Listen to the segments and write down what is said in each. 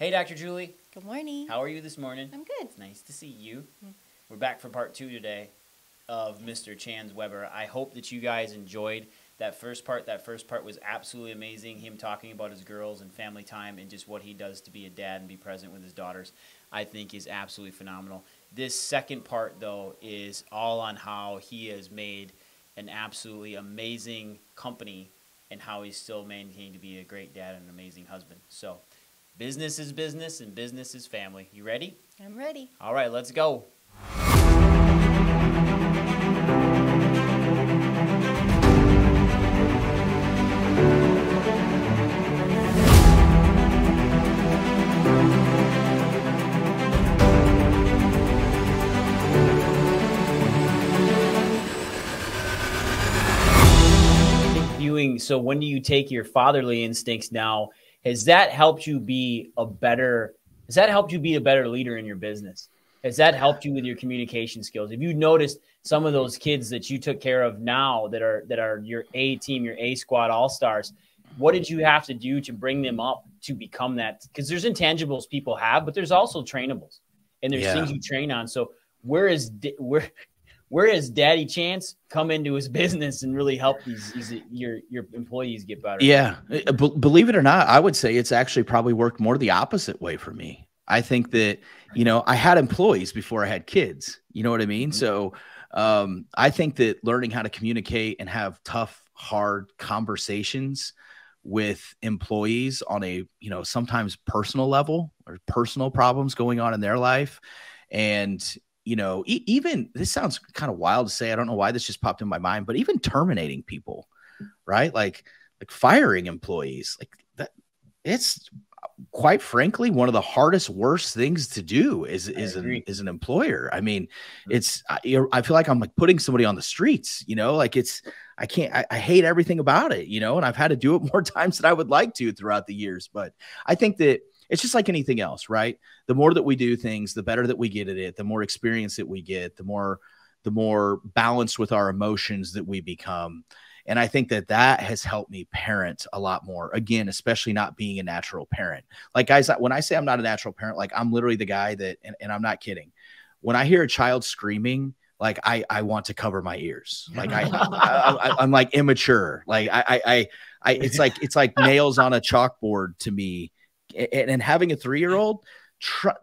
Hey, Dr. Julie. Good morning. How are you this morning? I'm good. It's nice to see you. We're back for part 2 today of Mr. Chance Weber. I hope that you guys enjoyed that first part. That first part was absolutely amazing. Him talking about his girls and family time and just what he does to be a dad and be present with his daughters, I think is absolutely phenomenal. This second part, though, is all on how he has made an absolutely amazing company and how he's still maintained to be a great dad and an amazing husband. So business is business and business is family. You ready? I'm ready. All right, let's go. So when do you take your fatherly instincts now? Has that helped you be a better leader in your business? Has that helped you with your communication skills? Have you noticed some of those kids that you took care of now that are your A team, your A squad all-stars? What did you have to do to bring them up to become that? Because there's intangibles people have, but there's also trainables, and there's things you train on. So where has Daddy Chance come into his business and really help your employees get better? Yeah. Believe it or not, I would say it's actually probably worked more the opposite way for me. I think that, I had employees before I had kids. You know what I mean? Mm-hmm. So I think that learning how to communicate and have tough, hard conversations with employees on a, sometimes personal level or personal problems going on in their life. And even this sounds kind of wild to say, I don't know why this just popped in my mind, but even terminating people, right? Like firing employees, like that, it's quite frankly, one of the hardest, worst things to do is an employer. I mean, I feel like I'm like putting somebody on the streets, I hate everything about it, and I've had to do it more times than I would like to throughout the years. But I think that it's just like anything else, right? The more that we do things, the better that we get at it, the more experience that we get, the more balanced with our emotions that we become. And I think that has helped me parent a lot more, again, especially not being a natural parent. Like, guys, when I say I'm not a natural parent, like I'm literally the guy that, and I'm not kidding. When I hear a child screaming, like I want to cover my ears. Like I'm like immature. Like it's like nails on a chalkboard to me. And having a 3-year-old,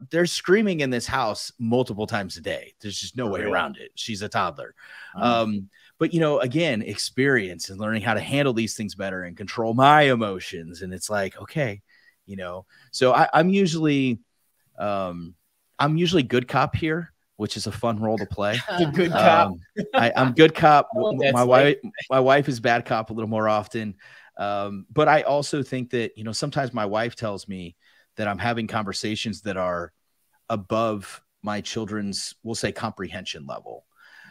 they're screaming in this house multiple times a day. There's just no way around it. She's a toddler. But, again, experience and learning how to handle these things better and control my emotions. And it's like, okay, so I'm usually good cop here, which is a fun role to play. Good cop. I'm good cop. My wife is bad cop a little more often. But I also think that, sometimes my wife tells me that I'm having conversations that are above my children's, we'll say, comprehension level.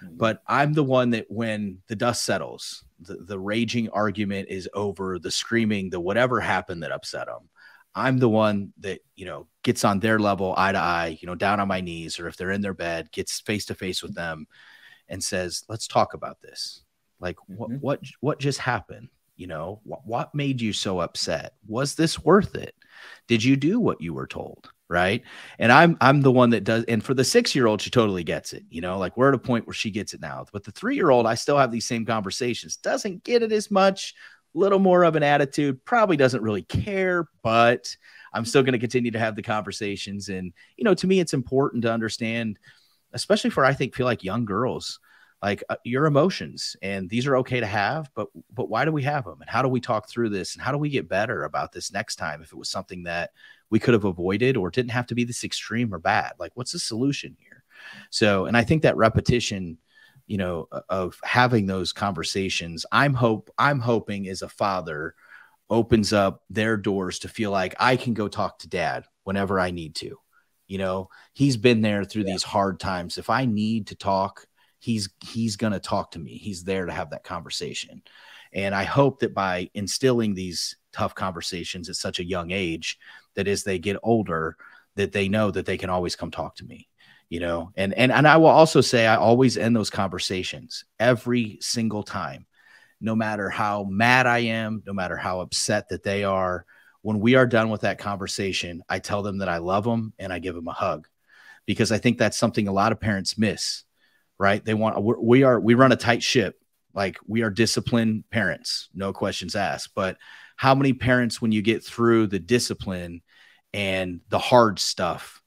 Mm-hmm. But I'm the one that when the dust settles, the raging argument is over, the screaming, the whatever happened that upset them, I'm the one that, gets on their level, eye to eye, down on my knees, or if they're in their bed, gets face to face with them and says, let's talk about this. Like, what just happened? What made you so upset? Was this worth it? Did you do what you were told? Right. And I'm the one that does. And for the 6-year-old, she totally gets it. Like we're at a point where she gets it now. But the 3-year-old, I still have these same conversations. Doesn't get it as much, little more of an attitude, probably doesn't really care, but I'm still going to continue to have the conversations. And, to me, it's important to understand, especially for, feel like young girls, like your emotions, and these are okay to have, but why do we have them? And how do we talk through this? And how do we get better about this next time? If it was something that we could have avoided or didn't have to be this extreme or bad, like what's the solution here? So, and I think that repetition, of having those conversations, I'm hoping as a father opens up their doors to feel like I can go talk to dad whenever I need to. He's been there through these hard times. If I need to talk, he's going to talk to me. He's there to have that conversation. And I hope that by instilling these tough conversations at such a young age, that as they get older, that they know that they can always come talk to me, and I will also say, I always end those conversations every single time, no matter how mad I am, no matter how upset that they are, when we are done with that conversation, I tell them that I love them and I give them a hug, because I think that's something a lot of parents miss, right? We run a tight ship. Like, we are disciplined parents, no questions asked. But how many parents, when you get through the discipline and the hard stuff,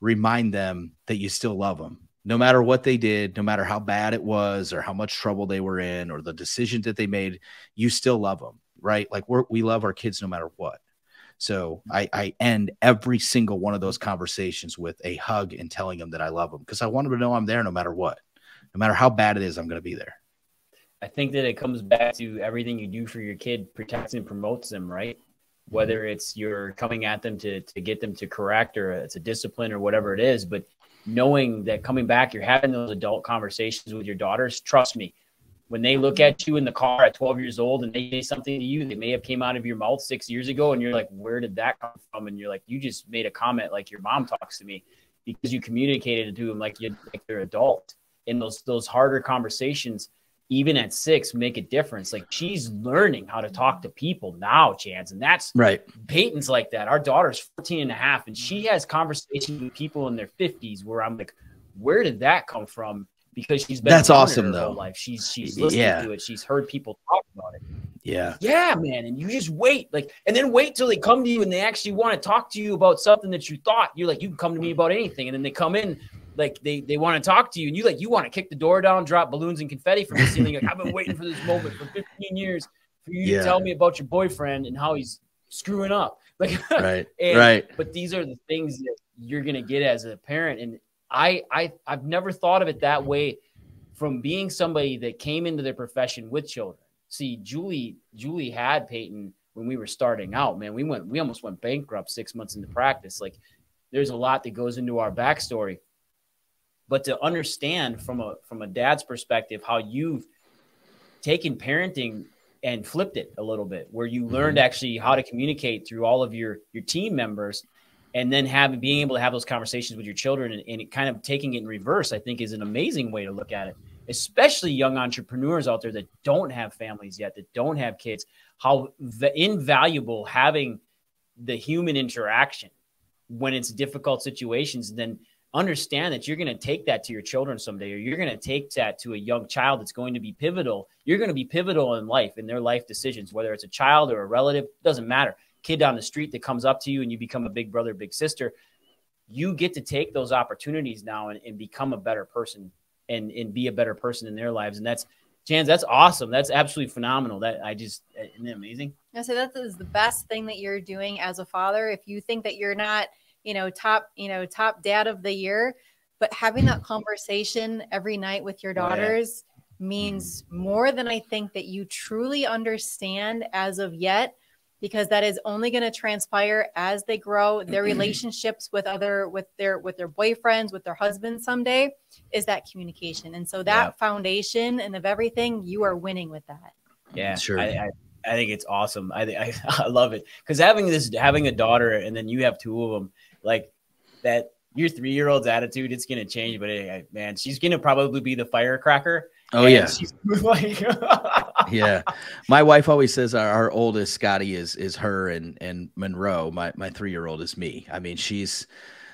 remind them that you still love them, no matter what they did, no matter how bad it was or how much trouble they were in or the decision that they made, you still love them, right? Like, we love our kids no matter what. So I end every single one of those conversations with a hug and telling them that I love them, because I want them to know I'm there no matter what. No matter how bad it is, I'm going to be there. I think that it comes back to everything you do for your kid protects and promotes them, right? Whether it's you're coming at them to get them to correct, or it's a discipline or whatever it is, but knowing that coming back, you're having those adult conversations with your daughters. Trust me, when they look at you in the car at 12 years old and they say something to you that may have came out of your mouth 6 years ago, and you're like, where did that come from? And you're like, you just made a comment like your mom talks to me, because you communicated to them like they're adult. And those harder conversations, even at 6, make a difference. Like, she's learning how to talk to people now, Chance. And that's right. Peyton's like that. Our daughter's 14 and a half, and she has conversations with people in their 50s where I'm like, where did that come from? Because she's been that's awesome her though. whole life. She's listening to it. She's heard people talk about it. Yeah, man. And you just wait, and then wait till they come to you and they actually want to talk to you about something that you thought. You're like, you can come to me about anything. And then they come in, like they want to talk to you, and you want to kick the door down, drop balloons and confetti from the ceiling. Like, I've been waiting for this moment for 15 years for you to tell me about your boyfriend and how he's screwing up. Like, right. Right. But these are the things that you're going to get as a parent. And I've never thought of it that way, from being somebody that came into their profession with children. See, Julie had Peyton when we were starting out, man. We almost went bankrupt 6 months into practice. Like, there's a lot that goes into our backstory. But to understand from a dad's perspective how you've taken parenting and flipped it a little bit, where you learned actually how to communicate through all of your team members, and then being able to have those conversations with your children, and it kind of taking it in reverse, I think is an amazing way to look at it, especially young entrepreneurs out there that don't have families yet, that don't have kids, how invaluable having the human interaction when it's difficult situations. Then understand that you're going to take that to your children someday, or you're going to take that to a young child that's going to be pivotal. You're going to be pivotal in life, in their life decisions, whether it's a child or a relative, doesn't matter. Kid down the street that comes up to you and you become a big brother, big sister, you get to take those opportunities now and become a better person and be a better person in their lives. And that's, Chance, that's awesome. That's absolutely phenomenal. Isn't it amazing? I say that is the best thing that you're doing as a father. If you think that you're not, top dad of the year, but having that conversation every night with your daughters means more than I think that you truly understand as of yet, because that is only going to transpire as they grow. Their relationships with their boyfriends, with their husbands someday, is that communication. And so that foundation and of everything, you are winning with that. Yeah, sure. I think it's awesome. I love it, because having a daughter and then you have two of them, like that, your 3-year-old's attitude, it's going to change. But man, she's going to probably be the firecracker. Oh yeah. She's like, yeah. My wife always says our oldest, Scotty, is her, and Monroe, my 3-year-old, is me. I mean,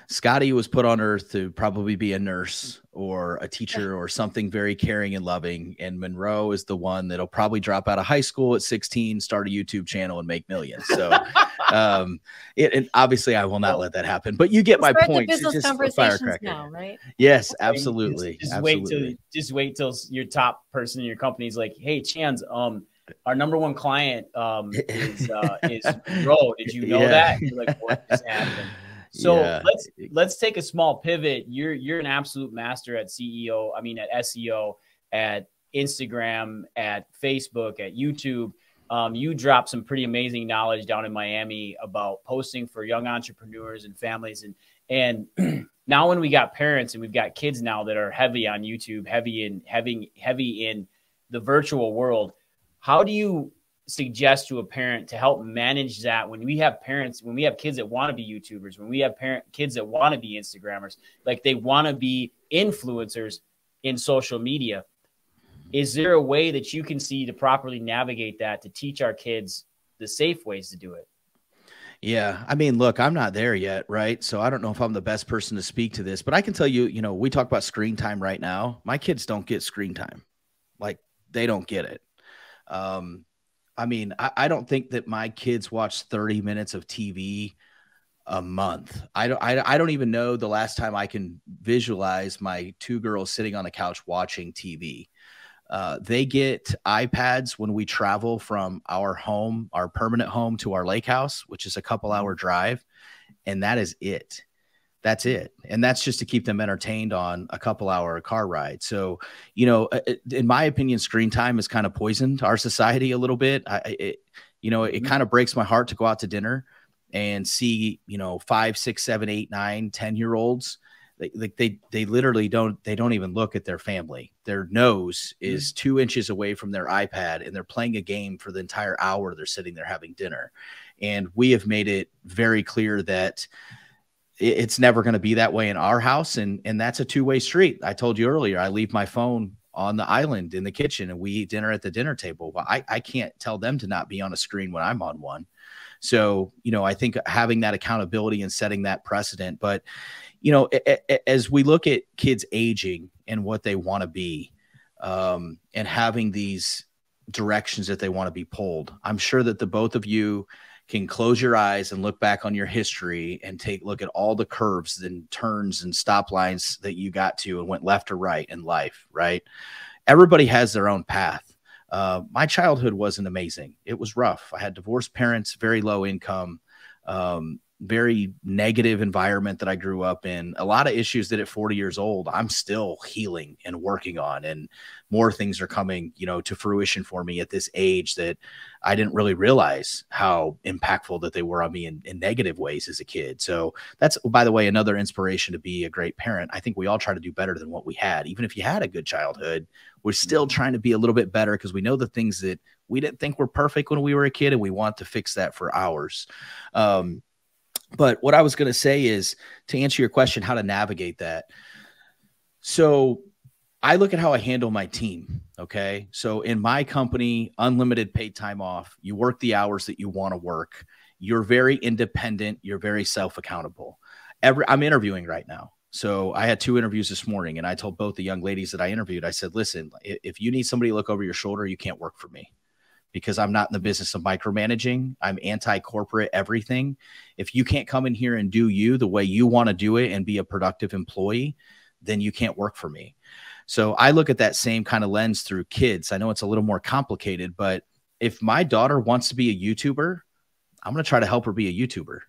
Scotty was put on earth to probably be a nurse or a teacher or something very caring and loving. And Monroe is the one that'll probably drop out of high school at 16, start a YouTube channel and make millions. So and obviously I will not let that happen, but you get my point. Business just conversations now, right? Yes, absolutely. Just wait till your top person in your company is like, hey, Chance, our number one client is Monroe. Did you know that? You're like, what just happened? So let's take a small pivot. You're an absolute master at SEO, at Instagram, at Facebook, at YouTube. You dropped some pretty amazing knowledge down in Miami about posting for young entrepreneurs and families. And now when we got parents and we've got kids now that are heavy on YouTube, heavy in the virtual world, how do you suggest to a parent to help manage that when we have kids that want to be YouTubers, when we have kids that want to be Instagrammers, like they want to be influencers in social media? Is there a way that you can see to properly navigate that, to teach our kids the safe ways to do it? Yeah. I mean, look, I'm not there yet, right? So I don't know if I'm the best person to speak to this, but I can tell you, you know, we talk about screen time right now. My kids don't get screen time. Like, they don't get it. Um, I mean, I don't think that my kids watch 30 minutes of TV a month. I don't even know the last time I can visualize my two girls sitting on the couch watching TV. They get iPads when we travel from our home, our permanent home, to our lake house, which is a couple hour drive. And that is it. That's it. And that's just to keep them entertained on a couple hour car ride. So, you know, in my opinion, screen time has kind of poisoned our society a little bit. It kind of breaks my heart to go out to dinner and see, you know, 5, 6, 7, 8, 9, 10-year-olds. They literally don't even look at their family. Their nose is 2 inches away from their iPad, and they're playing a game for the entire hour they're sitting there having dinner. And we have made it very clear that it's never going to be that way in our house. And that's a two-way street. I told you earlier, I leave my phone on the island in the kitchen and we eat dinner at the dinner table. Well, I can't tell them to not be on a screen when I'm on one. So, you know, I think having that accountability and setting that precedent, but, you know, as we look at kids aging and what they want to be, and having these directions that they want to be pulled, I'm sure that the both of you can close your eyes and look back on your history and take a look at all the curves and turns and stop lines that you got to and went left or right in life, right? Everybody has their own path. My childhood wasn't amazing. It was rough. I had divorced parents, very low income, very negative environment that I grew up in, a lot of issues that at 40 years old, I'm still healing and working on, and more things are coming, you know, to fruition for me at this age that I didn't really realize how impactful that they were on me in negative ways as a kid. So that's, by the way, another inspiration to be a great parent. I think we all try to do better than what we had. Even if you had a good childhood, we're still trying to be a little bit better because we know the things that we didn't think were perfect when we were a kid, and we want to fix that for ours. But what I was going to say is, to answer your question, how to navigate that. So I look at how I handle my team. Okay. So in my company, unlimited paid time off, you work the hours that you want to work. You're very independent. You're very self-accountable. I'm interviewing right now. So I had 2 interviews this morning, and I told both the young ladies that I interviewed, I said, listen, if you need somebody to look over your shoulder, you can't work for me, because I'm not in the business of micromanaging. I'm anti-corporate everything. If you can't come in here and do you the way you want to do it and be a productive employee, then you can't work for me. So I look at that same kind of lens through kids. I know it's a little more complicated, but if my daughter wants to be a YouTuber, I'm going to try to help her be a YouTuber.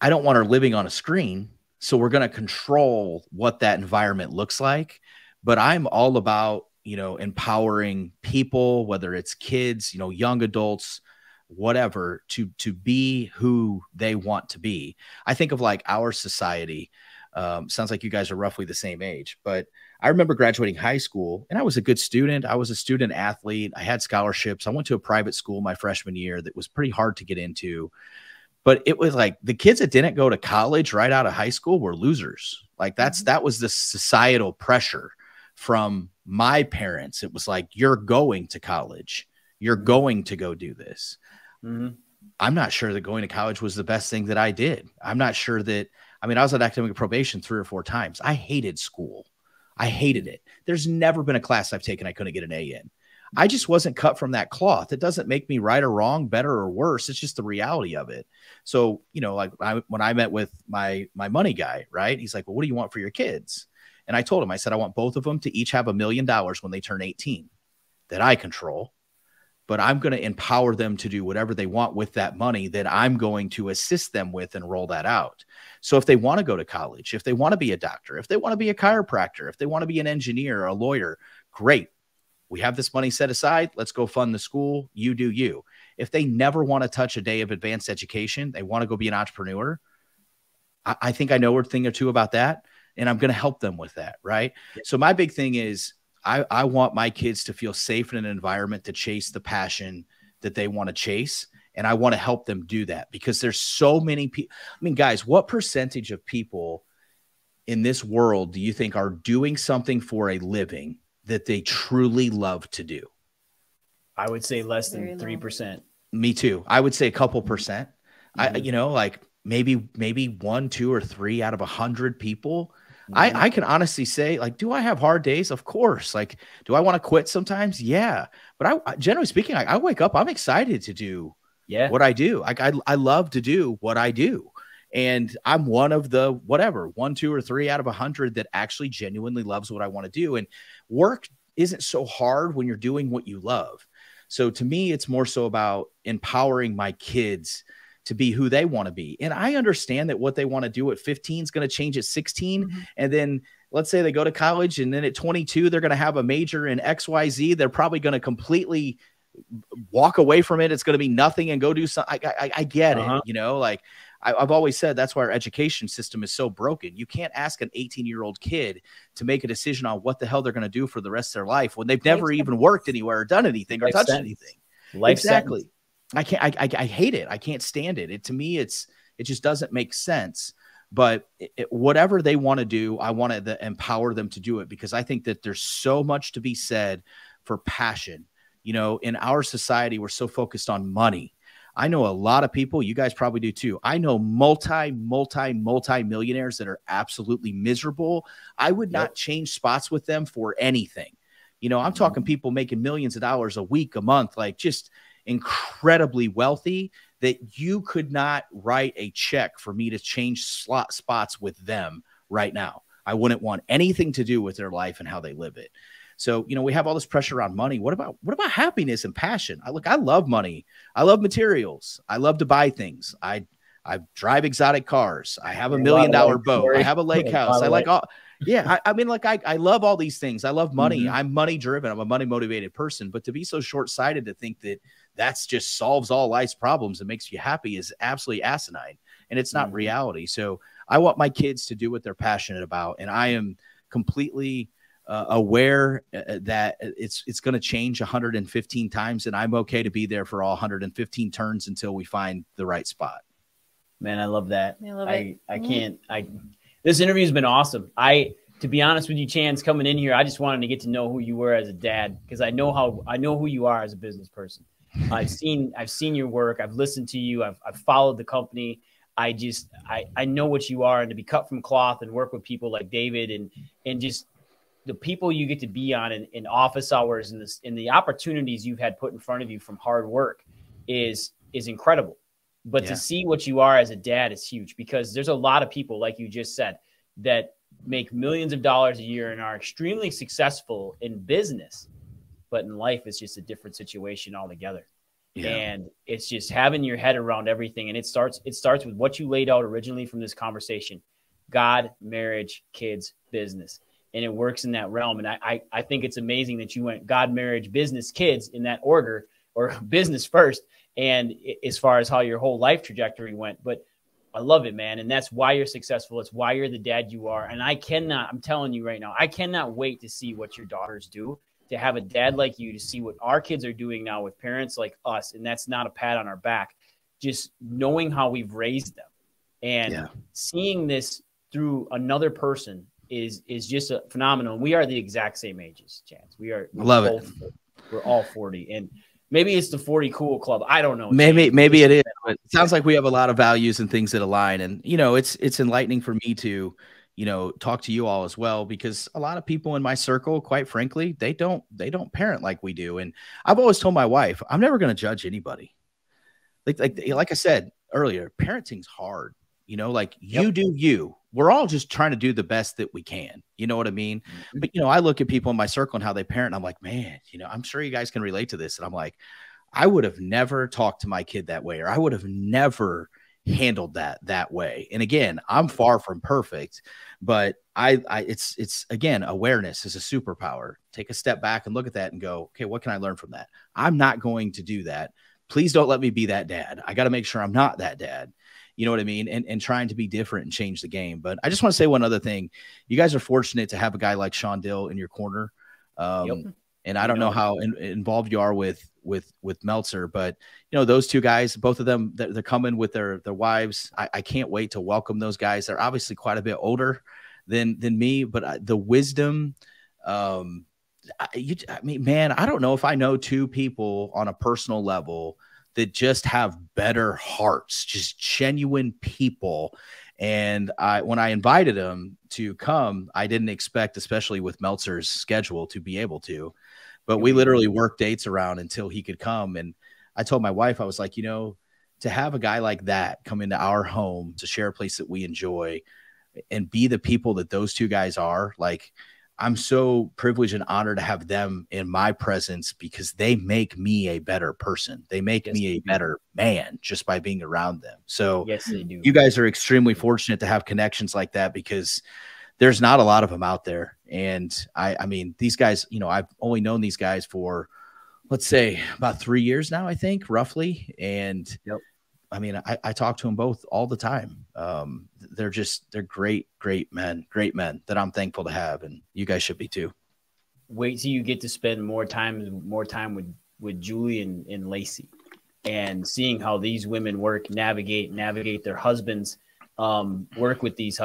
I don't want her living on a screen. So we're going to control what that environment looks like. But I'm all about, you know, empowering people, whether it's kids, you know, young adults, whatever, to be who they want to be. I think of like our society. Sounds like you guys are roughly the same age, but I remember graduating high school and I was a good student. I was a student athlete. I had scholarships. I went to a private school my freshman year that was pretty hard to get into, but it was like the kids that didn't go to college right out of high school were losers. Like that was the societal pressure from my parents. It was like, you're going to college. You're going to go do this. I'm not sure that going to college was the best thing that I did. I'm not sure that, I mean, I was on academic probation 3 or 4 times. I hated school. I hated it. There's never been a class I've taken I couldn't get an A in. I just wasn't cut from that cloth. It doesn't make me right or wrong, better or worse. It's just the reality of it. So, you know, like when I met with my money guy, right? He's like, well, what do you want for your kids? And I told him, I said, I want both of them to each have $1 million when they turn 18 that I control, but I'm going to empower them to do whatever they want with that money that I'm going to assist them with and roll that out. So if they want to go to college, if they want to be a doctor, if they want to be a chiropractor, if they want to be an engineer or a lawyer, great. We have this money set aside. Let's go fund the school. You do you. If they never want to touch a day of advanced education, they want to go be an entrepreneur, I think I know a thing or two about that. And I'm going to help them with that. Right. Yeah. So my big thing is I want my kids to feel safe in an environment to chase the passion that they want to chase. And I want to help them do that because there's so many people. I mean, guys, what percentage of people in this world do you think are doing something for a living that they truly love to do? I would say less than 3%. Me too. I would say a couple percent. You know, like maybe 1, 2, or 3 out of 100 people. I can honestly say, like, do I have hard days? Of course. Like, do I want to quit sometimes? Yeah. But I generally speaking, I wake up, I'm excited to do what I do. Like, I love to do what I do. And I'm one of the whatever 1, 2, or 3 out of 100 that actually genuinely loves what I want to do. And work isn't so hard when you're doing what you love. So to me, it's more so about empowering my kids to be who they want to be. And I understand that what they want to do at 15 is going to change at 16. And then let's say they go to college and then at 22, they're going to have a major in XYZ. They're probably going to completely walk away from it. It's going to be nothing and go do something. I get it. You know, like I've always said, that's why our education system is so broken. You can't ask an 18-year-old kid to make a decision on what the hell they're going to do for the rest of their life when they've never even worked anywhere or done anything or touched anything. Exactly. I can't, I hate it. I can't stand it. To me, it just doesn't make sense. But whatever they want to do, I want to empower them to do it, because I think that there's so much to be said for passion. You know, in our society, we're so focused on money. I know a lot of people, you guys probably do too. I know multi-millionaires that are absolutely miserable. I would not change spots with them for anything. You know, I'm talking people making millions of dollars a week, a month, like just incredibly wealthy, that you could not write a check for me to change spots with them right now. I wouldn't want anything to do with their life and how they live it. So, you know, we have all this pressure on money. What about happiness and passion? I love money. I love materials. I love to buy things. I drive exotic cars. I have $1 million boat. I have a lake house. I like all. Yeah. I mean, like I love all these things. I love money. I'm money driven. I'm a money motivated person, but to be so short-sighted to think that that's just solves all life's problems and makes you happy is absolutely asinine. And it's not reality. So I want my kids to do what they're passionate about. And I am completely aware that it's going to change 115 times, and I'm okay to be there for all 115 turns until we find the right spot. Man, I love that. I love it. This interview has been awesome. To be honest with you, Chance, coming in here, I just wanted to get to know who you were as a dad, because I know who you are as a business person. I've seen your work. I've listened to you. I've followed the company. I know what you are, and to be cut from cloth and work with people like David and just the people you get to be on in office hours and the opportunities you've had put in front of you from hard work is incredible. But to see what you are as a dad is huge, because there's a lot of people, like you just said, that make millions of dollars a year and are extremely successful in business, but in life it's just a different situation altogether. And it's just having your head around everything. And it starts with what you laid out originally from this conversation: God, marriage, kids, business. And it works in that realm. And I think it's amazing that you went God, marriage, business, kids in that order, or business first. And as far as how your whole life trajectory went, but I love it, man. And that's why you're successful. It's why you're the dad you are. And I'm telling you right now, I cannot wait to see what your daughters do, to have a dad like you, to see what our kids are doing now with parents like us. And that's not a pat on our back, just knowing how we've raised them and seeing this through another person is just a phenomenal. We are the exact same ages, Chance. We're all 40, and maybe it's the 40 cool club. I don't know. Maybe it is. But it sounds like we have a lot of values and things that align. And, you know, it's enlightening for me to, you know, talk to you all as well, because a lot of people in my circle, quite frankly, they don't parent like we do. And I've always told my wife, I'm never going to judge anybody. Like I said earlier, parenting's hard. You know, like you do you. We're all just trying to do the best that we can. You know what I mean? But, you know, I look at people in my circle and how they parent, and I'm like, man, you know, I'm sure you guys can relate to this. And I'm like, I would have never talked to my kid that way, or I would have never handled that way. And again, I'm far from perfect, but it's again, awareness is a superpower. Take a step back and look at that and go, okay, what can I learn from that? I'm not going to do that. Please don't let me be that dad. I got to make sure I'm not that dad. You know what I mean? And trying to be different and change the game. But I just want to say one other thing. You guys are fortunate to have a guy like Sean Dill in your corner. And I don't know how involved you are with Meltzer, but you know, those two guys, both of them, they're coming with their wives. I can't wait to welcome those guys. They're obviously quite a bit older than me, but the wisdom, I mean, man, I don't know if I know two people on a personal level that just have better hearts, just genuine people. And when I invited them to come, I didn't expect, especially with Meltzer's schedule, to be able to, but we literally worked dates around until he could come. And I told my wife, I was like, you know, to have a guy like that come into our home to share a place that we enjoy and be the people that those two guys are, like, I'm so privileged and honored to have them in my presence because they make me a better person. They make me a better man just by being around them. So yes, they do. You guys are extremely fortunate to have connections like that because there's not a lot of them out there. And I mean, these guys, you know, I've only known these guys for, let's say, about 3 years now, I think, roughly. And I mean, I talk to them both all the time. They're great men that I'm thankful to have. And you guys should be too. Wait till you get to spend more time with Julie and Lacey, and seeing how these women navigate their husbands, work with these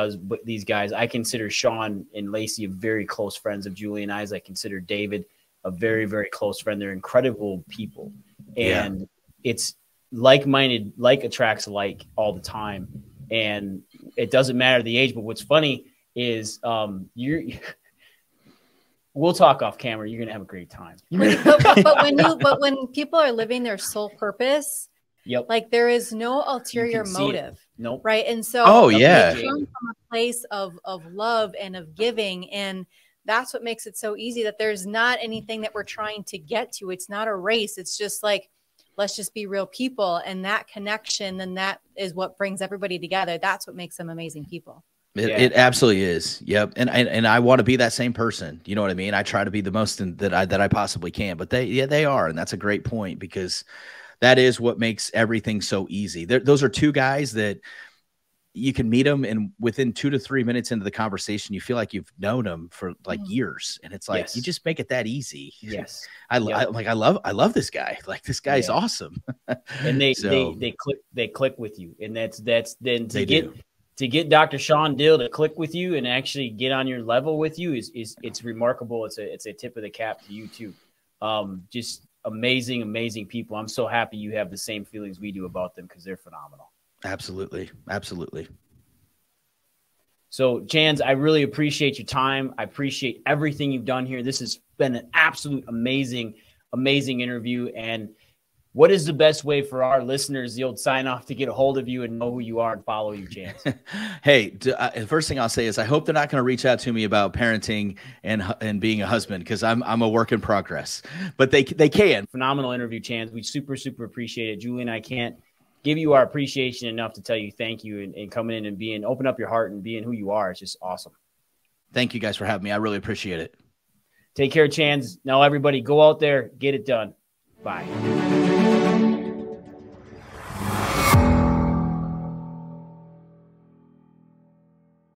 guys. I consider Sean and Lacey very close friends of Julie and I, as I consider David a very, very close friend. They're incredible people. And it's like-minded, like attracts like all the time. And it doesn't matter the age, but what's funny is we'll talk off camera. You're going to have a great time. but when people are living their sole purpose, like there is no ulterior motive. Nope. Right. And so they come from a place of love and of giving. And that's what makes it so easy, that there's not anything that we're trying to get to. It's not a race. It's just like, let's just be real people. And that connection, then that is what brings everybody together. That's what makes them amazing people. It absolutely is. Yep. And I want to be that same person. You know what I mean? I try to be the most that I possibly can, but they are. And that's a great point, because that is what makes everything so easy. Those are two guys that you can meet them, and within 2 to 3 minutes into the conversation, you feel like you've known them for like years. And it's like, you just make it that easy. Yes. I love this guy. Like, this guy's awesome. And they click with you. And that's then to get Dr. Sean Dill to click with you and actually get on your level with you is it's remarkable. It's a tip of the cap to you too. Just amazing people. I'm so happy you have the same feelings we do about them, because they're phenomenal. Absolutely. So, Chans, I really appreciate your time. I appreciate everything you've done here. This has been an absolute amazing interview. And what is the best way for our listeners, the old sign off, to get a hold of you and know who you are and follow you, Chans? Hey, the first thing I'll say is I hope they're not going to reach out to me about parenting and being a husband, because I'm a work in progress, but they can. Phenomenal interview, Chans. We super appreciate it. Julie and I can't give you our appreciation enough to tell you thank you, and coming in and open up your heart and being who you are. It's just awesome. Thank you guys for having me. I really appreciate it. Take care, Chans. Now, everybody, go out there, get it done. Bye.